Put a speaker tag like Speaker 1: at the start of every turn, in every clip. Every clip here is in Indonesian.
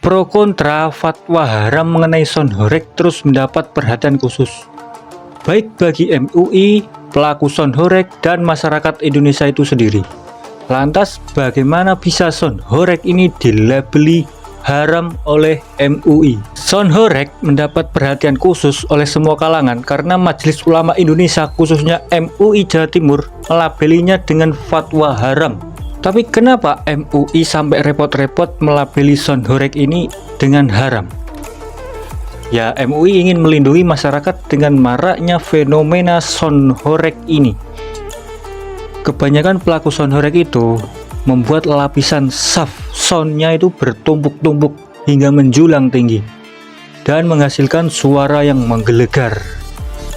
Speaker 1: Pro kontra fatwa haram mengenai Son Horeg terus mendapat perhatian khusus, baik bagi MUI, pelaku Son Horeg, dan masyarakat Indonesia itu sendiri. Lantas bagaimana bisa Son Horeg ini dilabeli haram oleh MUI? Son Horeg mendapat perhatian khusus oleh semua kalangan karena Majelis Ulama Indonesia, khususnya MUI Jawa Timur, melabelinya dengan fatwa haram. Tapi kenapa MUI sampai repot-repot melabeli Son Horeg ini dengan haram? Ya, MUI ingin melindungi masyarakat dengan maraknya fenomena Son Horeg ini. Kebanyakan pelaku Son Horeg itu membuat lapisan saf sonnya itu bertumpuk-tumpuk hingga menjulang tinggi dan menghasilkan suara yang menggelegar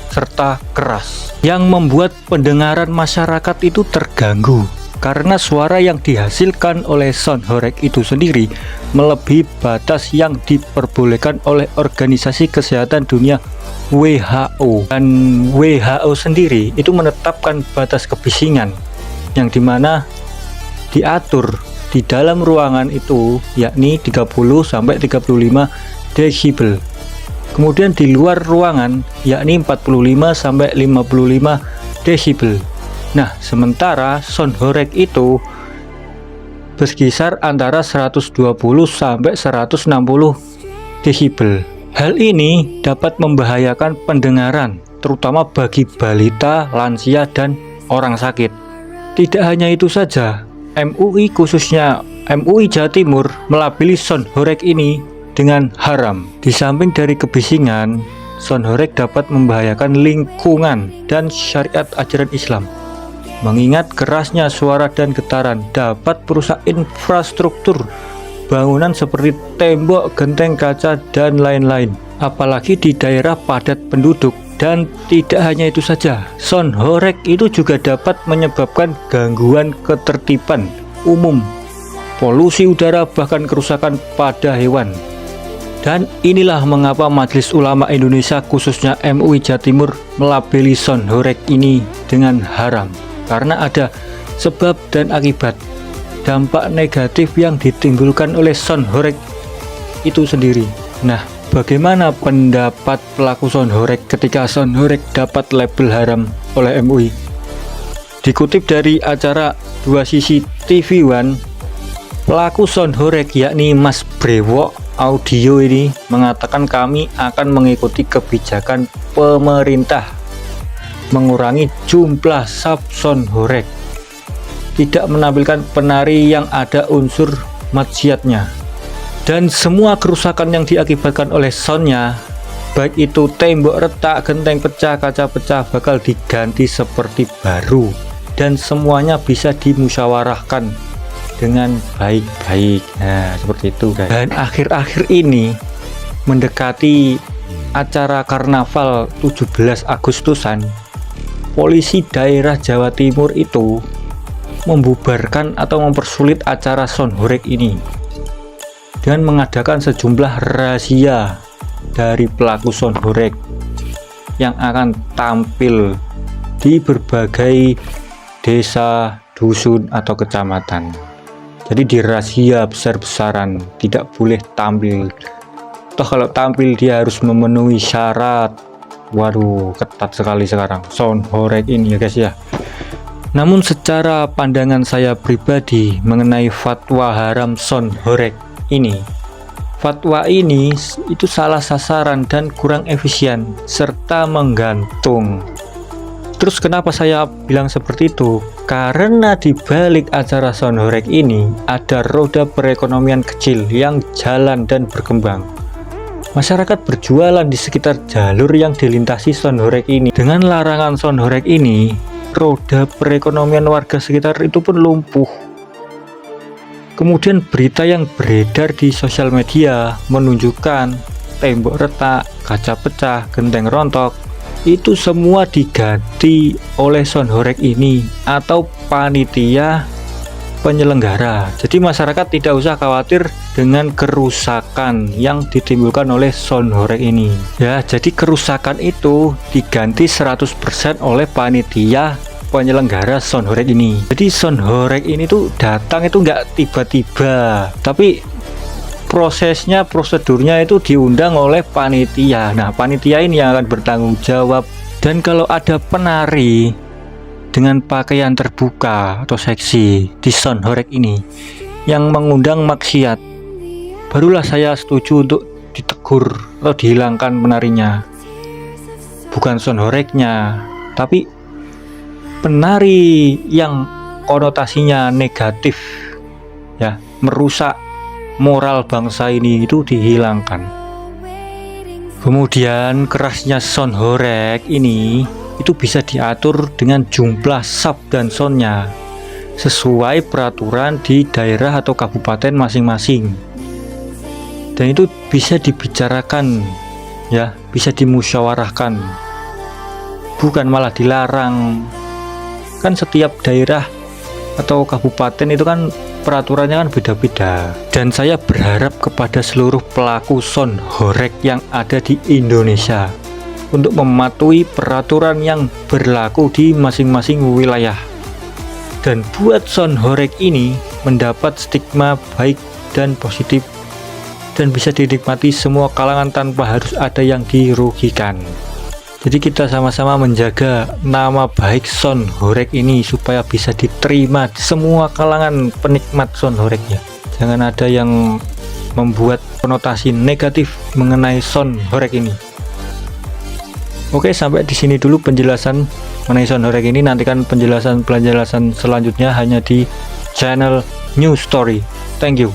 Speaker 1: serta keras yang membuat pendengaran masyarakat itu terganggu. Karena suara yang dihasilkan oleh Son Horeg itu sendiri melebihi batas yang diperbolehkan oleh Organisasi Kesehatan Dunia WHO, dan WHO sendiri itu menetapkan batas kebisingan yang dimana diatur di dalam ruangan itu yakni 30 sampai 35 desibel. Kemudian di luar ruangan yakni 45 sampai 55 desibel. Nah, sementara Son Horeg itu berkisar antara 120 sampai 160 desibel. Hal ini dapat membahayakan pendengaran, terutama bagi balita, lansia, dan orang sakit. Tidak hanya itu saja, MUI, khususnya MUI Jawa Timur, melabeli Son Horeg ini dengan haram. Di samping dari kebisingan, Son Horeg dapat membahayakan lingkungan dan syariat ajaran Islam. Mengingat kerasnya suara dan getaran dapat merusak infrastruktur bangunan seperti tembok, genteng kaca, dan lain-lain, apalagi di daerah padat penduduk. Dan tidak hanya itu saja, Son Horeg itu juga dapat menyebabkan gangguan ketertiban umum, polusi udara, bahkan kerusakan pada hewan. Dan inilah mengapa Majelis Ulama Indonesia, khususnya MUI Jawa Timur, melabeli Son Horeg ini dengan haram. Karena ada sebab dan akibat dampak negatif yang ditimbulkan oleh Son Horeg itu sendiri. Nah, bagaimana pendapat pelaku Son Horeg ketika Son Horeg dapat label haram oleh MUI? Dikutip dari acara Dua Sisi TV One, pelaku Son Horeg yakni Mas Brewok Audio ini mengatakan, kami akan mengikuti kebijakan pemerintah mengurangi jumlah saf Son Horeg, tidak menampilkan penari yang ada unsur maksiatnya, dan semua kerusakan yang diakibatkan oleh sonnya, baik itu tembok retak, genteng pecah, kaca pecah, bakal diganti seperti baru, dan semuanya bisa dimusyawarahkan dengan baik-baik. Nah, seperti itu, guys. Dan akhir-akhir ini mendekati acara karnaval 17 Agustusan, polisi daerah Jawa Timur itu membubarkan atau mempersulit acara Son Horeg ini dan mengadakan sejumlah razia dari pelaku Son Horeg yang akan tampil di berbagai desa, dusun, atau kecamatan. Jadi dirazia besar-besaran, tidak boleh tampil. Toh kalau tampil dia harus memenuhi syarat. Waduh, ketat sekali sekarang Son Horeg ini ya guys ya. Namun secara pandangan saya pribadi mengenai fatwa haram Son Horeg ini, fatwa ini itu salah sasaran dan kurang efisien serta menggantung. Terus kenapa saya bilang seperti itu? Karena di balik acara Son Horeg ini ada roda perekonomian kecil yang jalan dan berkembang. Masyarakat berjualan di sekitar jalur yang dilintasi Son Horeg ini. Dengan larangan Son Horeg ini, roda perekonomian warga sekitar itu pun lumpuh. Kemudian berita yang beredar di sosial media menunjukkan tembok retak, kaca pecah, genteng rontok, itu semua diganti oleh Son Horeg ini atau panitia penyelenggara. Jadi masyarakat tidak usah khawatir dengan kerusakan yang ditimbulkan oleh Son Horeg ini. Ya, jadi kerusakan itu diganti 100% oleh panitia penyelenggara Son Horeg ini. Jadi Son Horeg ini tuh datang itu nggak tiba-tiba, tapi prosedurnya itu diundang oleh panitia. Nah, panitia ini yang akan bertanggung jawab. Dan kalau ada penari dengan pakaian terbuka atau seksi di Son Horeg ini yang mengundang maksiat, barulah saya setuju untuk ditegur atau dihilangkan penarinya. Bukan Son Horegnya, tapi penari yang konotasinya negatif, ya, merusak moral bangsa ini, itu dihilangkan. Kemudian kerasnya Son Horeg ini itu bisa diatur dengan jumlah saf dan sonnya sesuai peraturan di daerah atau kabupaten masing-masing, dan itu bisa dibicarakan, ya, bisa dimusyawarahkan, bukan malah dilarang. Kan setiap daerah atau kabupaten itu kan peraturannya kan beda-beda. Dan saya berharap kepada seluruh pelaku Son Horeg yang ada di Indonesia untuk mematuhi peraturan yang berlaku di masing-masing wilayah, dan buat Son Horeg ini mendapat stigma baik dan positif, dan bisa dinikmati semua kalangan tanpa harus ada yang dirugikan. Jadi kita sama-sama menjaga nama baik Son Horeg ini supaya bisa diterima semua kalangan penikmat Son Horegnya. Jangan ada yang membuat konotasi negatif mengenai Son Horeg ini. Oke, sampai di sini dulu penjelasan mengenai Son Horeg ini. Nantikan penjelasan selanjutnya hanya di channel New Story. Thank you.